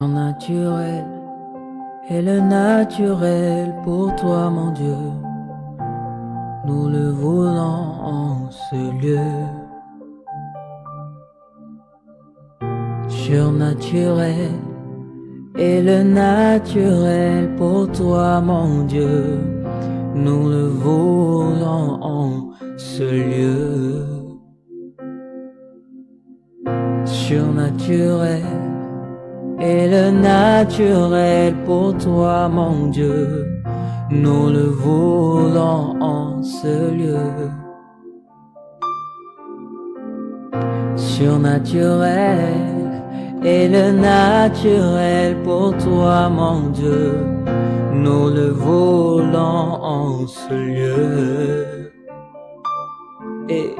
Naturel et le naturel pour toi, mon Dieu. Nous le voulons en ce lieu. Surnaturel et le naturel pour toi, mon Dieu. Nous le voulons en ce lieu. Surnaturel et le naturel pour toi, mon Dieu. Nous le voulons en ce lieu. Surnaturel et le naturel pour toi, mon Dieu. Nous le voulons en ce lieu. Et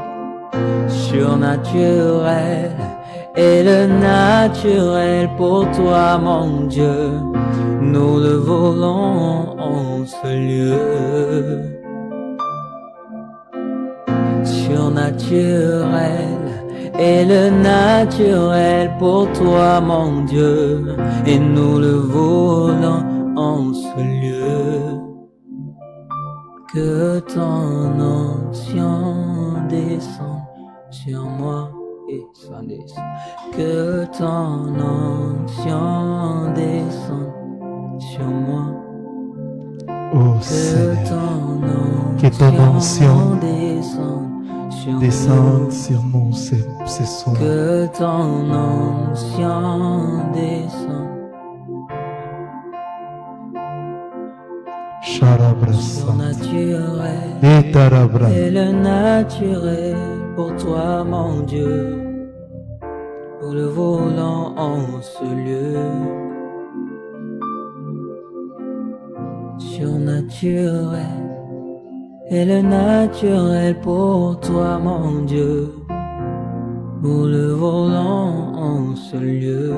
surnaturel et le naturel pour toi, mon Dieu. Nous le voulons en ce lieu. Surnaturel et le naturel pour toi, mon Dieu. Et nous le voulons en ce lieu. Que ton onction descende sur moi et s'en descende. Que ton onction descende sur moi. Oh Seigneur, que ton onction descende sur nous ce soir. Que ton onction descende. Surnaturel et le naturel pour toi, mon Dieu. Nous le voulons en ce lieu. Surnaturel et le naturel pour toi, mon Dieu. Nous le voulons en ce lieu.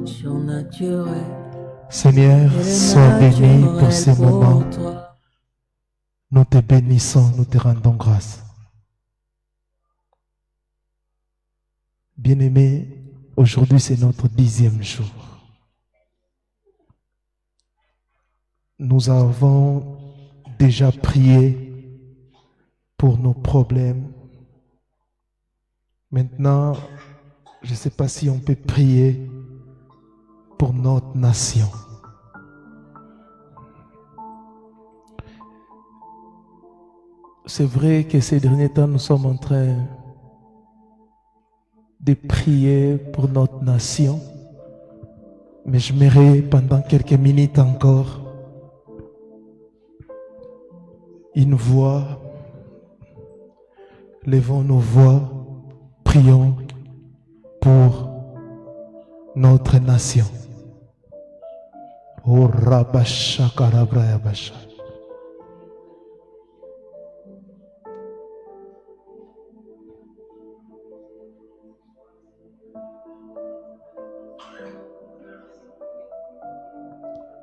Surnaturel. Seigneur, sois béni pour ces moments. Nous te bénissons, nous te rendons grâce. Bien-aimés, aujourd'hui c'est notre 10e jour. Nous avons déjà prié pour nos problèmes. Maintenant, je ne sais pas si on peut prier pour notre nation. C'est vrai que ces derniers temps, nous sommes en train de prier pour notre nation, mais j'aimerais pendant quelques minutes encore une voix, levons nos voix, prions pour notre nation. Oh Rabasha Karabraya Basha.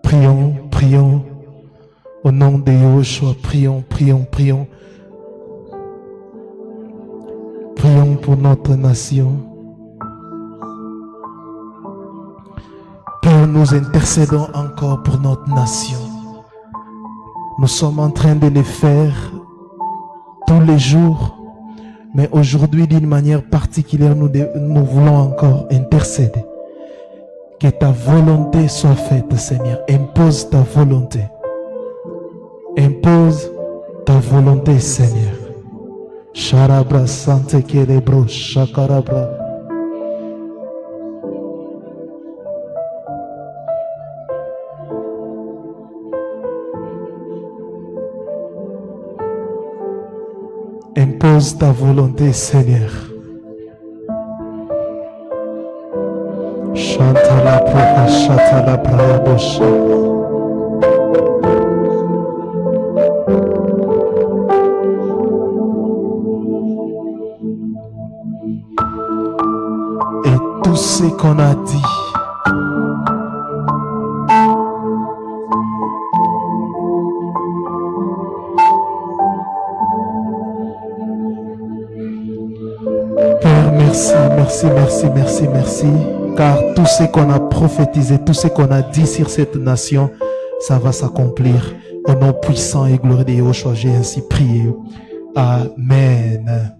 Prions, prions. Au nom de Yahushua, prions, prions, prions. Prions pour notre nation. Père, nous intercédons encore pour notre nation. Nous sommes en train de le faire tous les jours. Mais aujourd'hui, d'une manière particulière, nous voulons encore intercéder. Que ta volonté soit faite, Seigneur. Impose ta volonté. Impose ta volonté, Seigneur. Sharabra sante kerebro shakarabra. Impose ta volonté, Seigneur. Chantala praka chatala praya bosha. Tout ce qu'on a dit, Père, merci, merci. merci, merci, merci, merci. Car tout ce qu'on a prophétisé, tout ce qu'on a dit sur cette nation, ça va s'accomplir. Au nom puissant et glorieux de Yahushua, j'ai ainsi prié. Amen.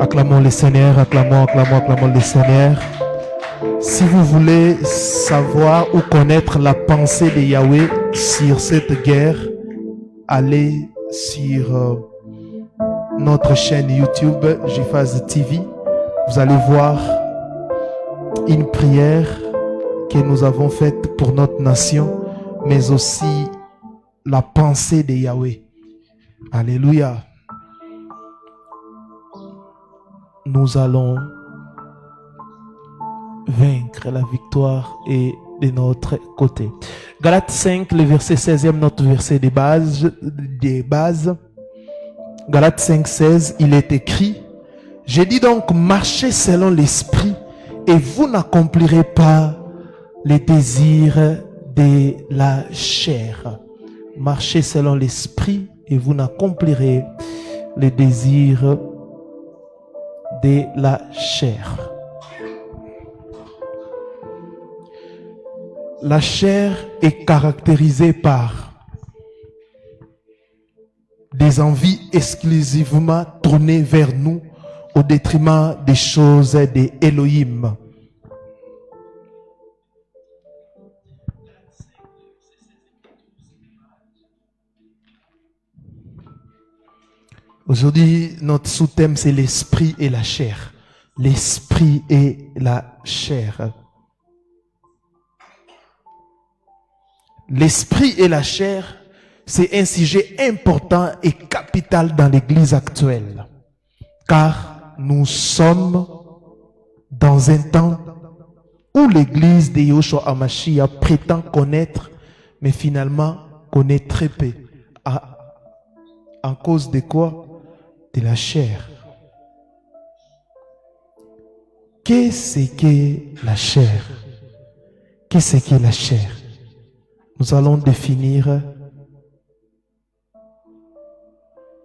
Acclamons le Seigneur, acclamons le Seigneur. Si vous voulez savoir ou connaître la pensée de Yahweh sur cette guerre, allez sur notre chaîne YouTube JFAS TV. Vous allez voir une prière que nous avons faite pour notre nation, mais aussi la pensée de Yahweh. Alléluia. Nous allons vaincre. La victoire est de notre côté. Galates 5, le verset 16e, notre verset de base. Galates 5, 16, il est écrit: je dis donc, marchez selon l'esprit et vous n'accomplirez pas les désirs de la chair. Marchez selon l'esprit et vous n'accomplirez les désirs de la chair. La chair est caractérisée par des envies exclusivement tournées vers nous au détriment des choses de Elohim. Aujourd'hui, notre sous-thème, c'est l'esprit et la chair. L'esprit et la chair. L'esprit et la chair, c'est un sujet important et capital dans l'Église actuelle. Car nous sommes dans un temps où l'Église de Yahushua HaMashiach prétend connaître, mais finalement connaît très peu. En cause de quoi? De la chair. Qu'est-ce que la chair? Qu'est-ce que la chair? Nous allons définir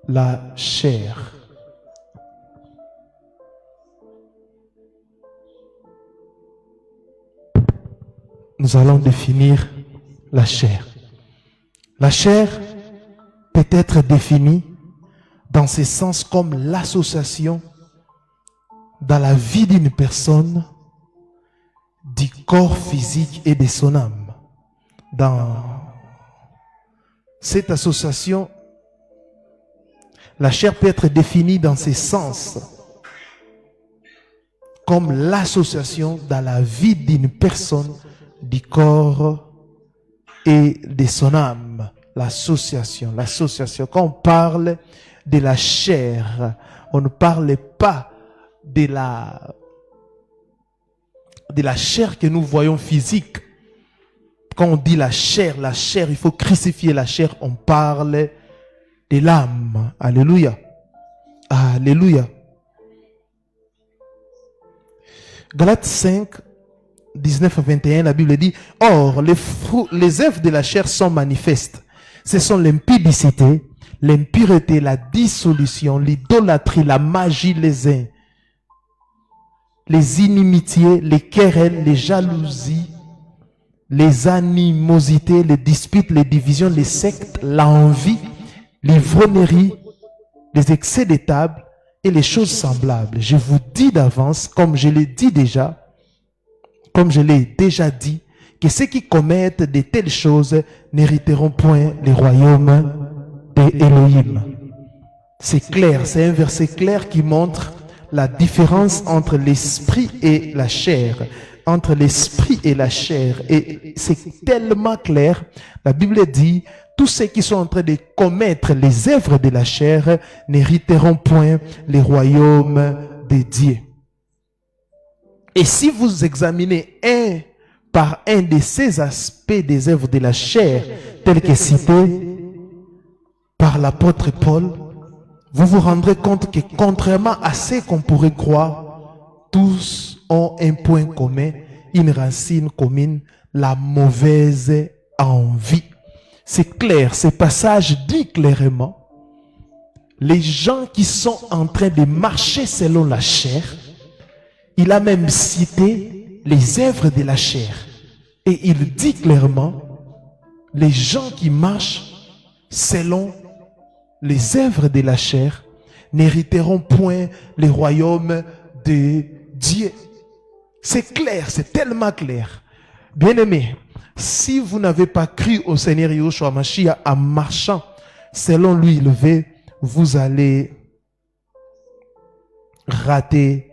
la chair. Nous allons définir la chair. La chair peut être définie dans ce sens comme l'association dans la vie d'une personne du corps physique et de son âme. Dans cette association, la chair peut être définie dans ce sens comme l'association dans la vie d'une personne du corps et de son âme. L'association. Quand on parle de la chair, on ne parle pas de la chair que nous voyons physique. Quand on dit la chair, il faut crucifier la chair, on parle de l'âme. Alléluia. Alléluia. Galates 5, 19 à 21, la Bible dit: or, les œuvres de la chair sont manifestes. Ce sont l'impudicité, l'impureté, la dissolution, l'idolâtrie, la magie, les inimitiés, les querelles, les jalousies, les animosités, les disputes, les divisions, les sectes, l'envie, l'ivrognerie, les excès de table et les choses semblables. Je vous dis d'avance, comme je l'ai déjà dit, que ceux qui commettent de telles choses n'hériteront point les royaumes d'Élohim. C'est clair, c'est un verset clair qui montre la différence entre l'esprit et la chair. Entre l'esprit et la chair. Et c'est tellement clair. La Bible dit: tous ceux qui sont en train de commettre les œuvres de la chair n'hériteront point les royaumes de Dieu. Et si vous examinez un par un de ces aspects des œuvres de la chair, tels que cités par l'apôtre Paul, vous vous rendrez compte que contrairement à ce qu'on pourrait croire, tous ont un point commun, une racine commune, la mauvaise envie. C'est clair, ce passage dit clairement les gens qui sont en train de marcher selon la chair, il a même cité les œuvres de la chair. Et il dit clairement, les gens qui marchent selon les œuvres de la chair n'hériteront point le royaume de Dieu. C'est clair, c'est tellement clair. Bien-aimés, si vous n'avez pas cru au Seigneur Yahushua Mashiach en marchant selon lui il veut, vous allez rater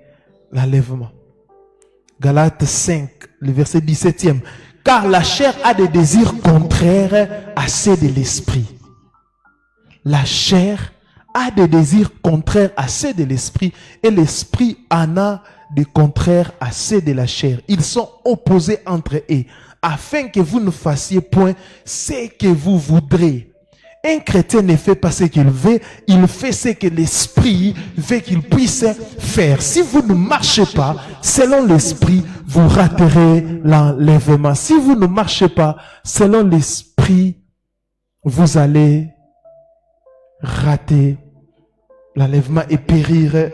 l'enlèvement. Galates 5, le verset 17e. Car la chair a des désirs contraires à ceux de l'esprit. La chair a des désirs contraires à ceux de l'esprit et l'esprit en a des contraires à ceux de la chair. Ils sont opposés entre eux afin que vous ne fassiez point ce que vous voudrez. Un chrétien ne fait pas ce qu'il veut, il fait ce que l'esprit veut qu'il puisse faire. Si vous ne marchez pas selon l'esprit, vous raterez l'enlèvement. Si vous ne marchez pas selon l'esprit, vous allez rater l'enlèvement et périr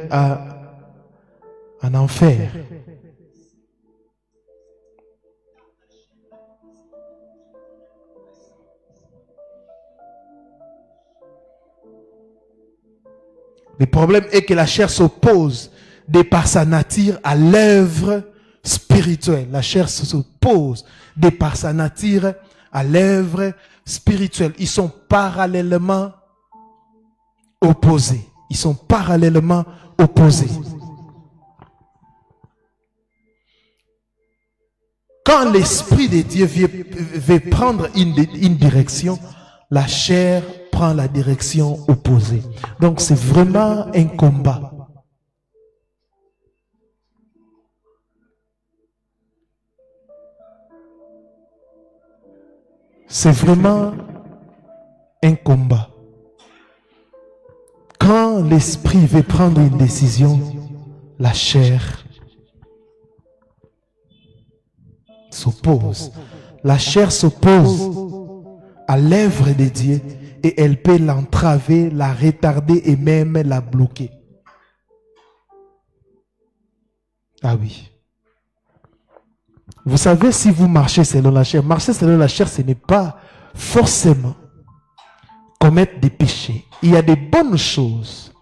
en enfer. Le problème est que la chair s'oppose de par sa nature à l'œuvre spirituelle. La chair s'oppose de par sa nature à l'œuvre spirituelle. Ils sont parallèlement opposés. Ils sont parallèlement opposés. Quand l'Esprit de Dieu veut prendre une direction, la chair prend la direction opposée. Donc c'est vraiment un combat. C'est vraiment un combat. Quand l'esprit veut prendre une décision, la chair s'oppose. La chair s'oppose à l'œuvre de Dieu et elle peut l'entraver, la retarder et même la bloquer. Ah oui. Vous savez, si vous marchez selon la chair, marcher selon la chair, ce n'est pas forcément commettre des péchés. Il y a des bonnes choses.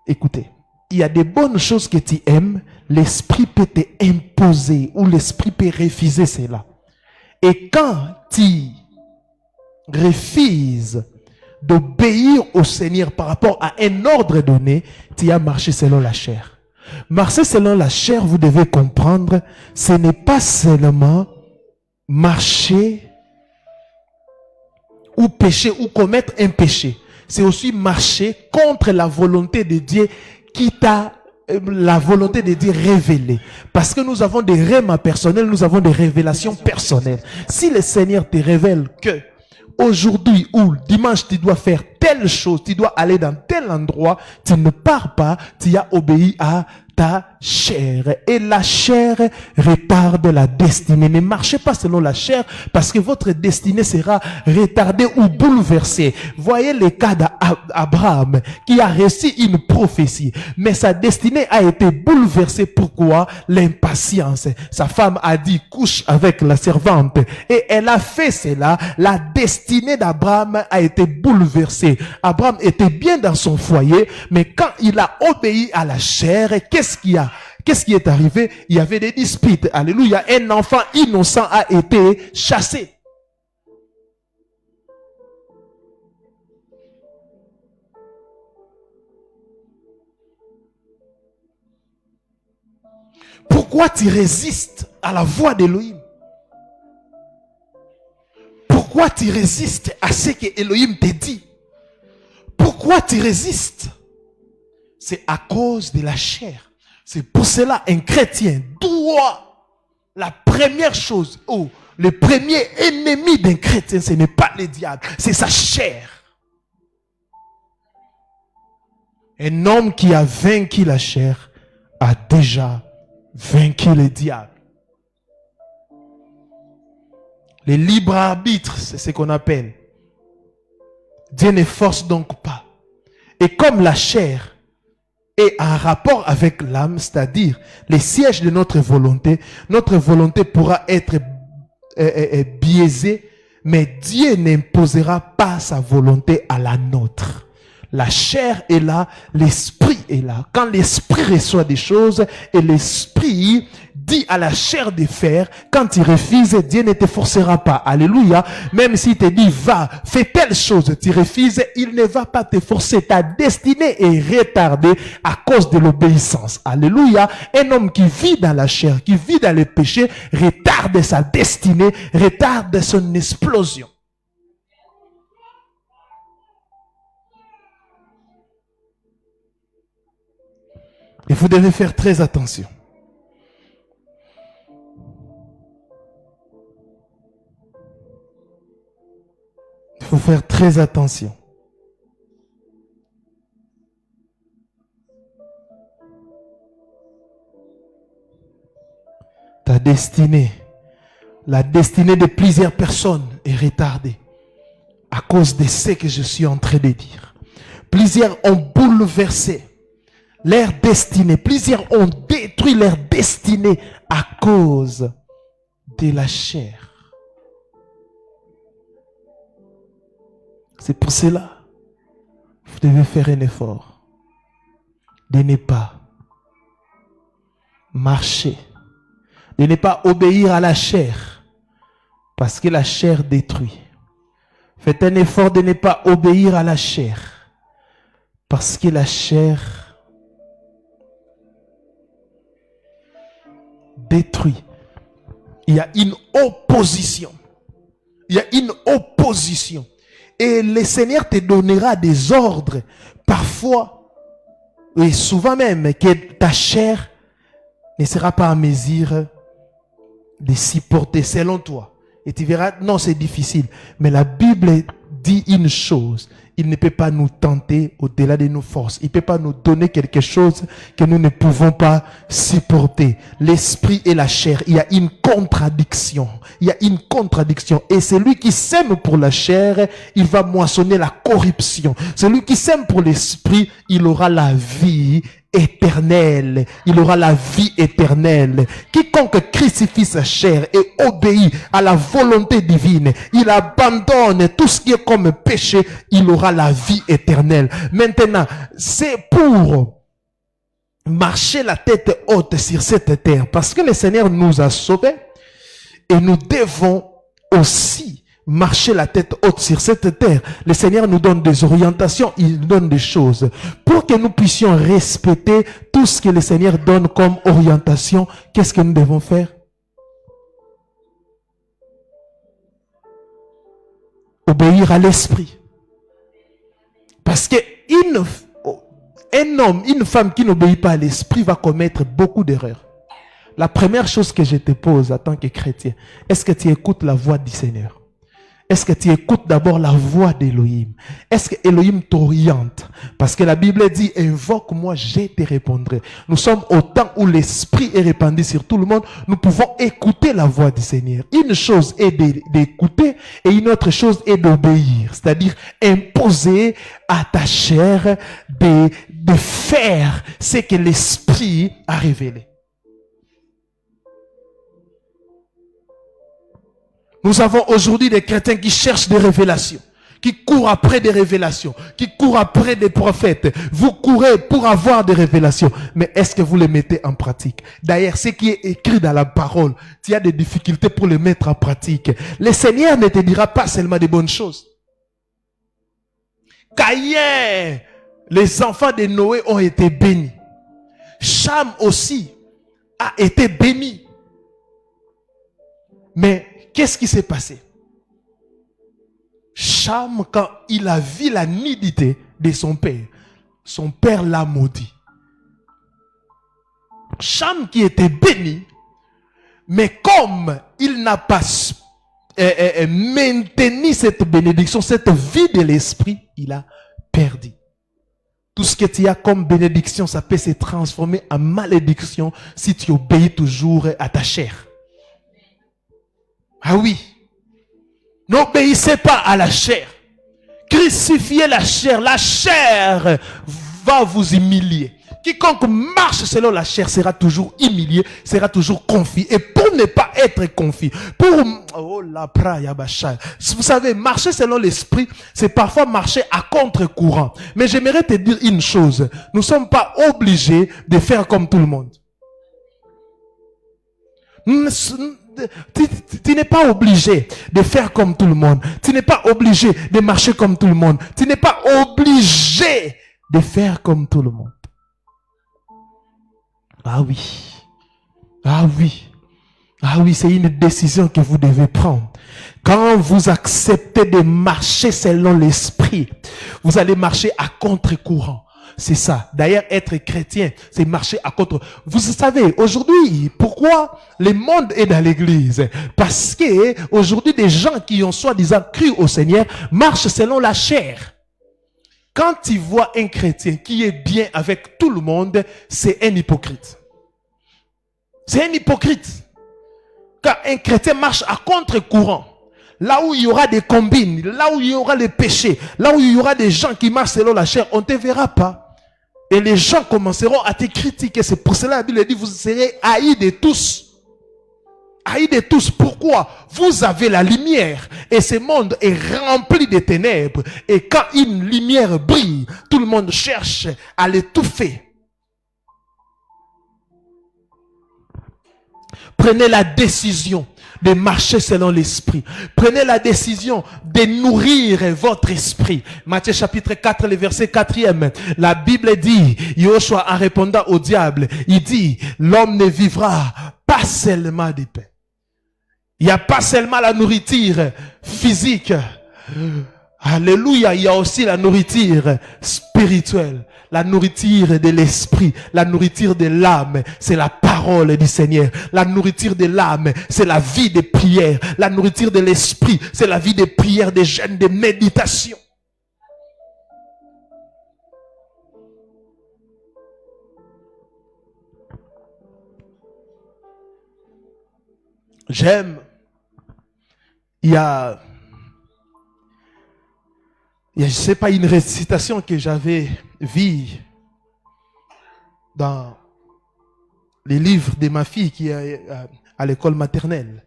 Écoutez, il y a des bonnes choses que tu aimes, l'esprit peut te imposer ou l'esprit peut refuser cela. Et quand tu refuses d'obéir au Seigneur par rapport à un ordre donné, tu as marché selon la chair. Marcher selon la chair, vous devez comprendre, ce n'est pas seulement marcher ou pécher ou commettre un péché. C'est aussi marcher contre la volonté de Dieu qui t'a la volonté de Dieu révélée. Parce que nous avons des rèmes personnels, nous avons des révélations personnelles. Si le Seigneur te révèle que aujourd'hui ou dimanche tu dois faire telle chose, tu dois aller dans tel endroit, tu ne pars pas, tu as obéi à ta chair. Et la chair retarde la destinée. Ne marchez pas selon la chair parce que votre destinée sera retardée ou bouleversée. Voyez le cas d'Abraham qui a reçu une prophétie, mais sa destinée a été bouleversée. Pourquoi? L'impatience. Sa femme a dit couche avec la servante et elle a fait cela. La destinée d'Abraham a été bouleversée. Abraham était bien dans son foyer, mais quand il a obéi à la chair, qu'est-ce qui est arrivé? Il y avait des disputes. Alléluia. Un enfant innocent a été chassé. Pourquoi tu résistes à la voix d'Élohim? Pourquoi tu résistes à ce que Elohim te dit? Pourquoi tu résistes? C'est à cause de la chair. C'est pour cela un chrétien doit, la première chose, le premier ennemi d'un chrétien, ce n'est pas le diable, c'est sa chair. Un homme qui a vaincu la chair a déjà vaincu le diable. Le libre arbitre, c'est ce qu'on appelle. Dieu ne force donc pas. Et comme la chair est en rapport avec l'âme, c'est-à-dire les sièges de notre volonté pourra être biaisée, mais Dieu n'imposera pas sa volonté à la nôtre. La chair est là, l'esprit est là. Quand l'esprit reçoit des choses et l'esprit dit à la chair de faire, quand tu refuses, Dieu ne te forcera pas. Alléluia. Même s'il te dit, va, fais telle chose, tu refuses, il ne va pas te forcer. Ta destinée est retardée à cause de l'obéissance. Alléluia. Un homme qui vit dans la chair, qui vit dans le péché, retarde sa destinée, retarde son explosion. Et vous devez faire très attention. Il faut faire très attention. Ta destinée, la destinée de plusieurs personnes est retardée à cause de ce que je suis en train de dire. Plusieurs ont bouleversé leur destinée. Plusieurs ont détruit leur destinée à cause de la chair. C'est pour cela que vous devez faire un effort de ne pas marcher, de ne pas obéir à la chair, parce que la chair détruit. Faites un effort de ne pas obéir à la chair, parce que la chair détruit. Il y a une opposition. Il y a une opposition. Et le Seigneur te donnera des ordres, parfois, et souvent même, que ta chair ne sera pas en mesure de supporter selon toi. Et tu verras, non, c'est difficile. Mais la Bible dit une chose. Il ne peut pas nous tenter au-delà de nos forces. Il ne peut pas nous donner quelque chose que nous ne pouvons pas supporter. L'esprit et la chair, il y a une contradiction. Il y a une contradiction. Et celui qui sème pour la chair, il va moissonner la corruption. Celui qui sème pour l'esprit, il aura la vie éternelle. Il aura la vie éternelle. Quiconque crucifie sa chair et obéit à la volonté divine, il abandonne tout ce qui est comme péché, il aura la vie éternelle. Maintenant, c'est pour marcher la tête haute sur cette terre, parce que le Seigneur nous a sauvés et nous devons aussi marcher la tête haute sur cette terre. Le Seigneur nous donne des orientations, il nous donne des choses pour que nous puissions respecter tout ce que le Seigneur donne comme orientation. Qu'est-ce que nous devons faire? Obéir à l'esprit. Parce que un homme, une femme qui n'obéit pas à l'esprit va commettre beaucoup d'erreurs. La première chose que je te pose en tant que chrétien, est-ce que tu écoutes la voix du Seigneur? Est-ce que tu écoutes d'abord la voix d'Élohim? Est-ce que Élohim t'oriente? Parce que la Bible dit, invoque-moi, je te répondrai. Nous sommes au temps où l'esprit est répandu sur tout le monde. Nous pouvons écouter la voix du Seigneur. Une chose est d'écouter et une autre chose est d'obéir. C'est-à-dire imposer à ta chair de faire ce que l'esprit a révélé. Nous avons aujourd'hui des chrétiens qui cherchent des révélations, qui courent après des révélations, qui courent après des prophètes. Vous courez pour avoir des révélations, mais est-ce que vous les mettez en pratique? D'ailleurs, ce qui est écrit dans la parole, tu as des difficultés pour les mettre en pratique. Le Seigneur ne te dira pas seulement des bonnes choses. Caïn, les enfants de Noé ont été bénis. Cham aussi a été béni. Mais qu'est-ce qui s'est passé? Cham, quand il a vu la nudité de son père l'a maudit. Cham qui était béni, mais comme il n'a pas maintenu cette bénédiction, cette vie de l'esprit, il a perdu. Tout ce que tu as comme bénédiction, ça peut se transformer en malédiction si tu obéis toujours à ta chair. Ah oui. N'obéissez pas à la chair. crucifiez la chair va vous humilier. Quiconque marche selon la chair sera toujours humilié, sera toujours confus. Et pour ne pas être confus, vous savez, marcher selon l'esprit, c'est parfois marcher à contre-courant. Mais j'aimerais te dire une chose, nous ne sommes pas obligés de faire comme tout le monde. Tu n'es pas obligé de faire comme tout le monde. Tu n'es pas obligé de marcher comme tout le monde. Tu n'es pas obligé de faire comme tout le monde. Ah oui. Ah oui. Ah oui, c'est une décision que vous devez prendre. Quand vous acceptez de marcher selon l'esprit, vous allez marcher à contre-courant. C'est ça. D'ailleurs, être chrétien, c'est marcher à contre. Vous savez, aujourd'hui, pourquoi le monde est dans l'église? Parce que aujourd'hui, des gens qui ont soi-disant cru au Seigneur marchent selon la chair. Quand tu vois un chrétien qui est bien avec tout le monde, c'est un hypocrite. C'est un hypocrite. Car un chrétien marche à contre-courant. Là où il y aura des combines, là où il y aura les péchés, là où il y aura des gens qui marchent selon la chair, on ne te verra pas. Et les gens commenceront à te critiquer. C'est pour cela que la Bible dit, vous serez haïs de tous. Haïs de tous. Pourquoi? Vous avez la lumière. Et ce monde est rempli de ténèbres. Et quand une lumière brille, tout le monde cherche à l'étouffer. Prenez la décision de marcher selon l'esprit. Prenez la décision de nourrir votre esprit. Matthieu chapitre 4, le verset 4e. La Bible dit, Yoshua en répondant au diable, il dit, l'homme ne vivra pas seulement de pain. Il n'y a pas seulement la nourriture physique. Alléluia, il y a aussi la nourriture spirituelle. La nourriture de l'esprit, la nourriture de l'âme, c'est la parole du Seigneur. La nourriture de l'âme, c'est la vie de prière. La nourriture de l'esprit, c'est la vie de prière, de jeûne, de méditation. J'aime, il y a, je ne sais pas, une récitation que j'avais vue dans les livres de ma fille qui est à l'école maternelle.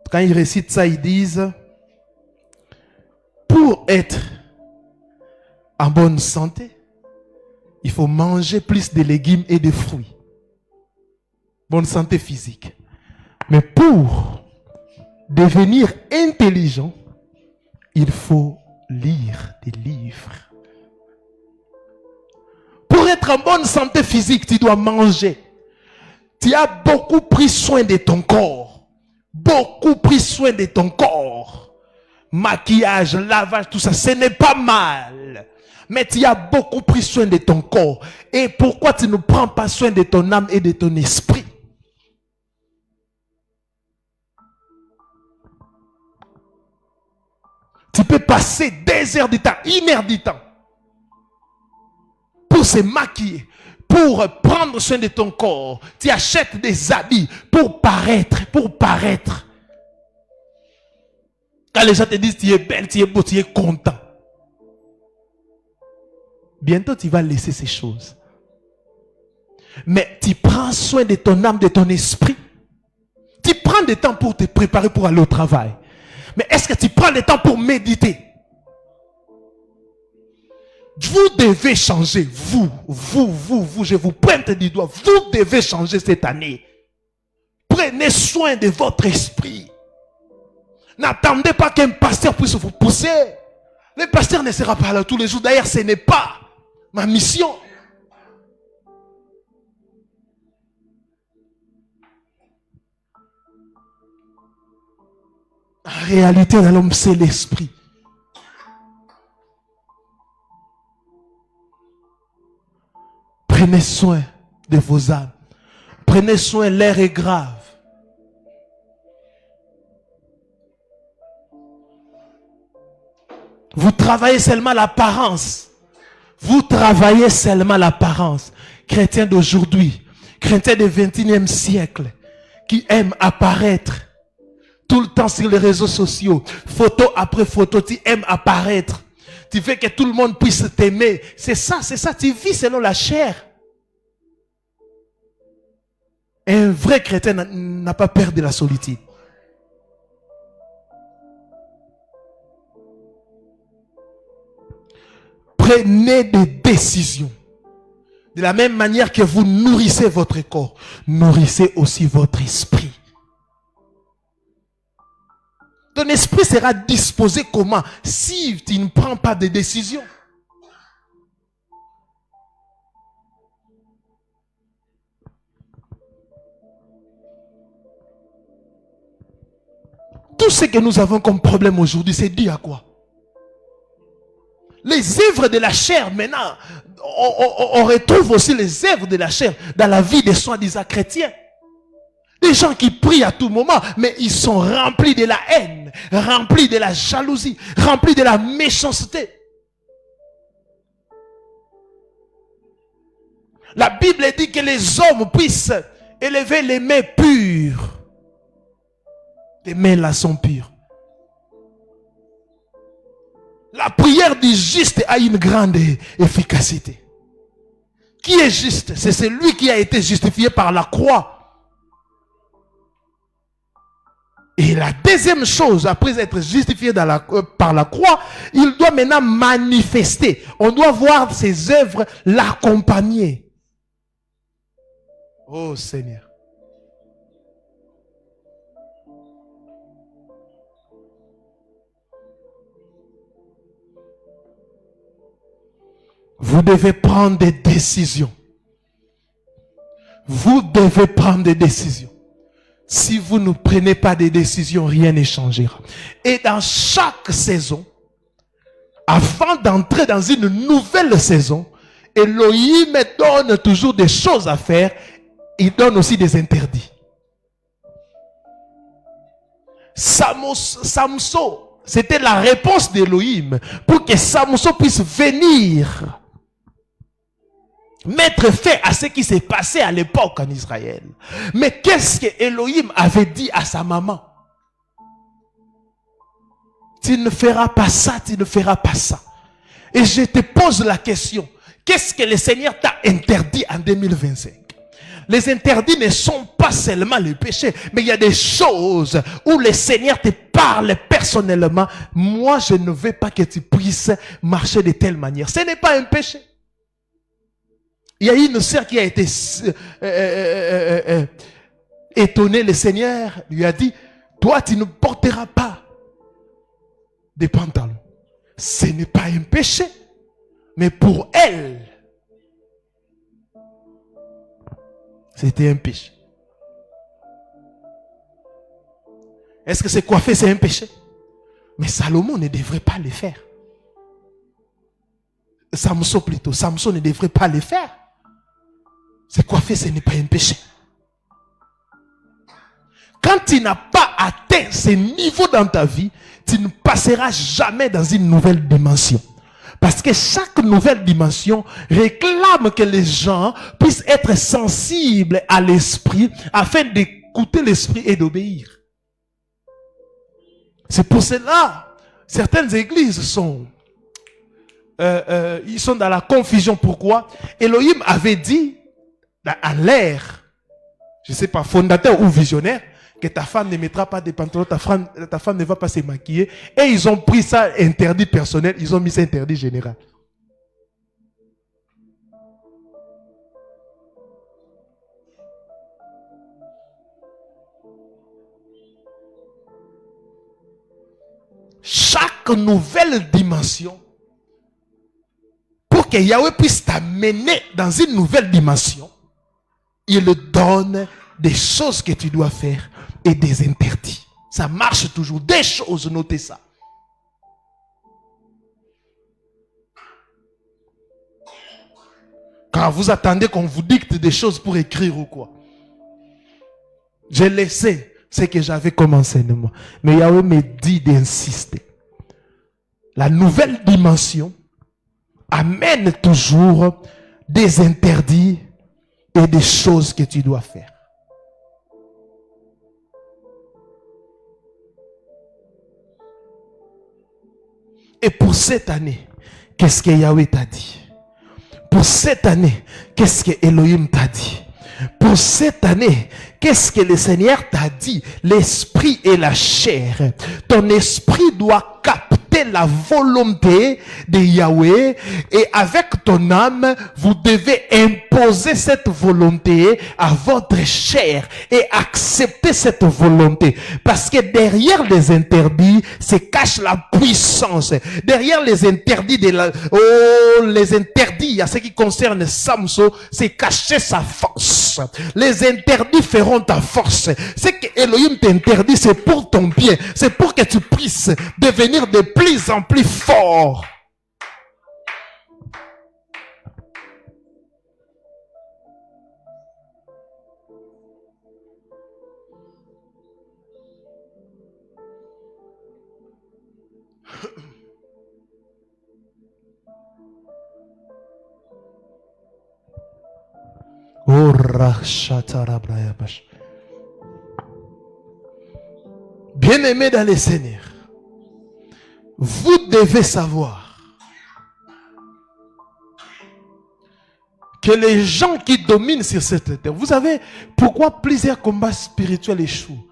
Quand ils récitent ça, ils disent, pour être en bonne santé, il faut manger plus de légumes et de fruits. Bonne santé physique. Mais pour devenir intelligent, il faut lire des livres. Pour être en bonne santé physique, tu dois manger. Tu as beaucoup pris soin de ton corps. Beaucoup pris soin de ton corps. Maquillage, lavage, tout ça, ce n'est pas mal. Mais tu as beaucoup pris soin de ton corps. Et pourquoi tu ne prends pas soin de ton âme et de ton esprit? Tu peux passer des heures du temps, 1 heure du temps, pour se maquiller, pour prendre soin de ton corps. Tu achètes des habits pour paraître, Quand les gens te disent, tu es belle, tu es beau, tu es content. Bientôt, tu vas laisser ces choses. Mais tu prends soin de ton âme, de ton esprit. Tu prends du temps pour te préparer pour aller au travail. Mais est-ce que tu prends le temps pour méditer? Vous devez changer. Vous, je vous pointe du doigt. Vous devez changer cette année. Prenez soin de votre esprit. N'attendez pas qu'un pasteur puisse vous pousser. Le pasteur ne sera pas là tous les jours. D'ailleurs, ce n'est pas ma mission. En réalité, dans l'homme, c'est l'esprit. Prenez soin de vos âmes. Prenez soin, l'air est grave. Vous travaillez seulement l'apparence. Vous travaillez seulement l'apparence. Chrétiens d'aujourd'hui, chrétiens du XXIe siècle, qui aiment apparaître. tout le temps sur les réseaux sociaux, photo après photo, tu aimes apparaître. Tu veux que tout le monde puisse t'aimer. C'est ça, tu vis selon la chair. Un vrai chrétien n'a pas peur de la solitude. Prenez des décisions. De la même manière que vous nourrissez votre corps, nourrissez aussi votre esprit. Ton esprit sera disposé comment si tu ne prends pas de décisions? Tout ce que nous avons comme problème aujourd'hui, c'est dû à quoi? Les œuvres de la chair, maintenant, on retrouve aussi les œuvres de la chair dans la vie des soi-disant chrétiens. Des gens qui prient à tout moment, mais ils sont remplis de la haine, remplis de la jalousie, remplis de la méchanceté. La Bible dit que les hommes puissent élever les mains pures. Les mains là sont pures. La prière du juste a une grande efficacité. Qui est juste? C'est celui qui a été justifié par la croix. Et la deuxième chose, après être justifié par la croix, il doit maintenant manifester. On doit voir ses œuvres l'accompagner. Oh Seigneur. Vous devez prendre des décisions. Vous devez prendre des décisions. Si vous ne prenez pas des décisions, rien ne changera. Et dans chaque saison, avant d'entrer dans une nouvelle saison, Elohim donne toujours des choses à faire. Il donne aussi des interdits. Samson, c'était la réponse d'Elohim pour que Samson puisse venir mettre fin à ce qui s'est passé à l'époque en Israël. Mais qu'est-ce que Elohim avait dit à sa maman? Tu ne feras pas ça, tu ne feras pas ça. Et je te pose la question, qu'est-ce que le Seigneur t'a interdit en 2025? Les interdits ne sont pas seulement les péchés, mais il y a des choses où le Seigneur te parle personnellement. Moi, je ne veux pas que tu puisses marcher de telle manière. Ce n'est pas un péché. Il y a une sœur qui a été étonnée. Le Seigneur lui a dit, toi tu ne porteras pas des pantalons. Ce n'est pas un péché. Mais pour elle, c'était un péché. Est-ce que c'est coiffer, c'est un péché? Mais Salomon ne devrait pas le faire. Samson plutôt. Samson ne devrait pas le faire. C'est coiffer, ce n'est pas un péché. Quand tu n'as pas atteint ce niveau dans ta vie, tu ne passeras jamais dans une nouvelle dimension. Parce que chaque nouvelle dimension réclame que les gens puissent être sensibles à l'esprit afin d'écouter l'esprit et d'obéir. C'est pour cela, certaines églises sont ils sont dans la confusion. Pourquoi? Elohim avait dit à l'air, je ne sais pas, fondateur ou visionnaire, que ta femme ne mettra pas de pantalons, ta femme ne va pas se maquiller. Et ils ont pris ça interdit personnel, ils ont mis ça interdit général. Chaque nouvelle dimension, pour que Yahweh puisse t'amener dans une nouvelle dimension, il donne des choses que tu dois faire et des interdits. Ça marche toujours. Des choses, notez ça. Quand vous attendez qu'on vous dicte des choses pour écrire ou quoi. J'ai laissé ce que j'avais comme enseignement. Mais Yahweh me dit d'insister. La nouvelle dimension amène toujours des interdits et des choses que tu dois faire. Et pour cette année, qu'est-ce que Yahweh t'a dit? Pour cette année, qu'est-ce que Elohim t'a dit? Pour cette année, qu'est-ce que le Seigneur t'a dit? L'esprit et la chair. Ton esprit doit capter la volonté de Yahweh et avec ton âme, vous devez imposer cette volonté à votre chair et accepter cette volonté. Parce que derrière les interdits se cache la puissance. Derrière les interdits les interdits à ce qui concerne Samson, c'est cacher sa force. Les interdits feront ta force. Ce que Elohim t'interdit, c'est pour ton bien. C'est pour que tu puisses devenir de plus en plus fort. Oh, Rachatarabrayabash. Bien-aimés dans les Seigneurs, vous devez savoir que les gens qui dominent sur cette terre, vous savez pourquoi plusieurs combats spirituels échouent?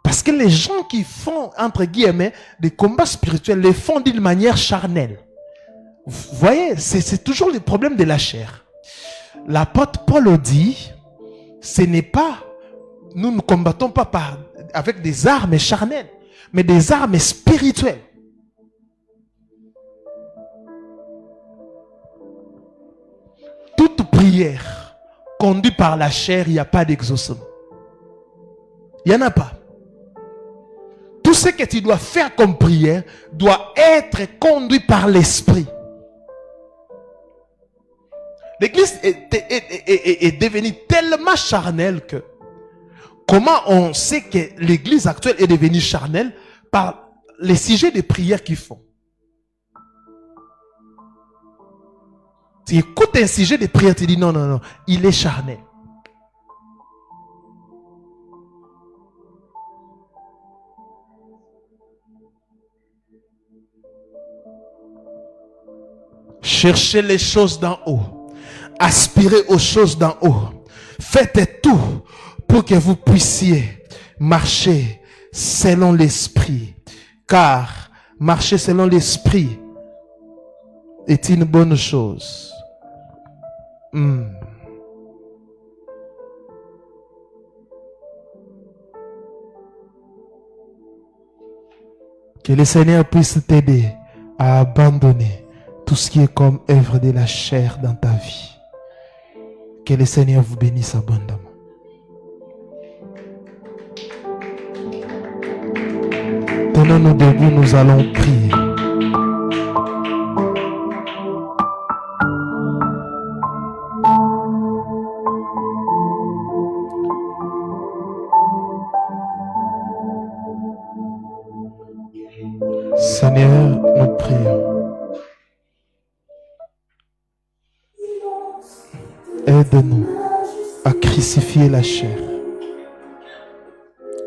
Parce que les gens qui font, entre guillemets, des combats spirituels, les font d'une manière charnelle. Vous voyez, c'est toujours le problème de la chair. L'apôtre Paul dit, ce n'est pas, nous ne combattons pas avec des armes charnelles, mais des armes spirituelles. Toute prière conduite par la chair, il n'y a pas d'exaucement. Il n'y en a pas. Tout ce que tu dois faire comme prière doit être conduit par l'esprit. L'église est devenue tellement charnelle que comment on sait que l'église actuelle est devenue charnelle? Par les sujets de prière qu'ils font. Tu écoutes un sujet de prière, tu dis non, non, non, il est charnel. Cherchez les choses d'en haut. Aspirez aux choses d'en haut. Faites tout pour que vous puissiez marcher selon l'esprit. Car marcher selon l'esprit est une bonne chose. Que le Seigneur puisse t'aider à abandonner tout ce qui est comme œuvre de la chair dans ta vie. Que le Seigneur vous bénisse abondamment. Tenons-nous debout, nous allons prier. Seigneur, nous prions. Aide-nous à crucifier la chair.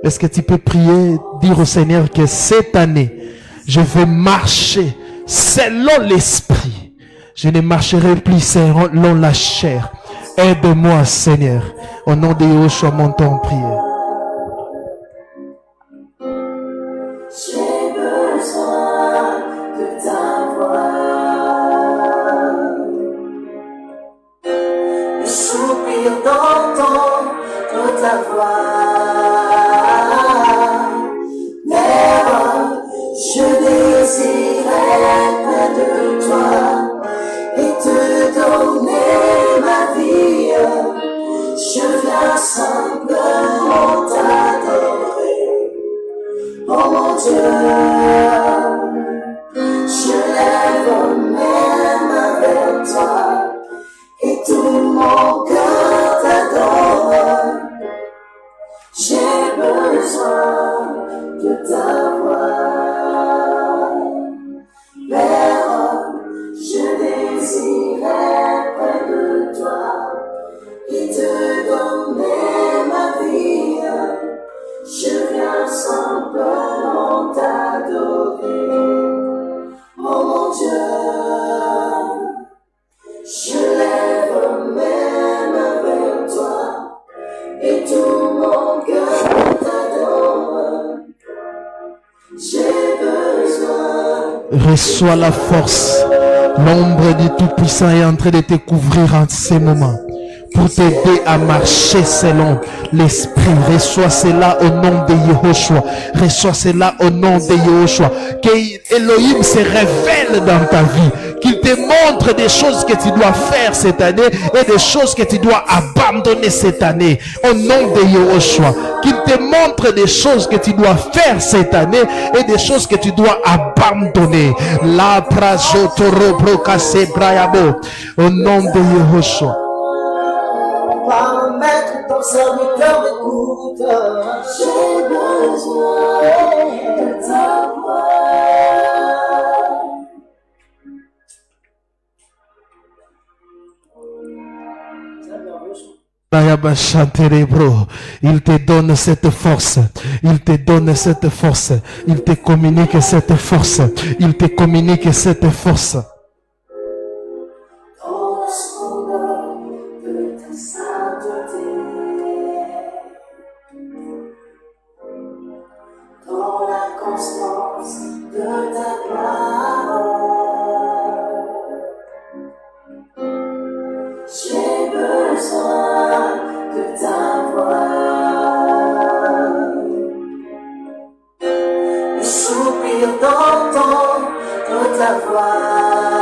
Est-ce que tu peux prier, dire au Seigneur que cette année, je vais marcher selon l'esprit. Je ne marcherai plus selon la chair. Aide-moi, Seigneur. Au nom de Yahushua, montons en prière. J'ai besoin de ta voix. Le soupir d'entendre ta voix. Mais je désirais près de toi et te donner ma vie. Je viens simplement t'adorer. Oh mon Dieu, je lève mes mains vers toi et tout mon cœur t'adore. et tout mon cœur t'adore. J'ai besoin. Reçois la force. L'ombre du Tout-Puissant est en train de te couvrir en ces moments pour t'aider à marcher selon l'Esprit. Reçois cela au nom de Yehoshua. Reçois cela au nom de Yehoshua. Que Elohim se révèle dans ta vie. Qu'il te montre des choses que tu dois faire cette année et des choses que tu dois abandonner cette année. Au nom de Yehoshua. Qu'il te montre des choses que tu dois faire cette année et des choses que tu dois abandonner. La prajotoro brokase brayabo. Au nom de Yehoshua. Par le maître, ton serviteur m'écoute. J'ai besoin de ta voix. Il te donne cette force. Il te donne cette force. Il te communique cette force. Il te communique cette force. Dans le splendeur de ta sainteté, dans la constance de ta gloire, j'ai besoin de ta voix. Le soupir d'entendre ta voix.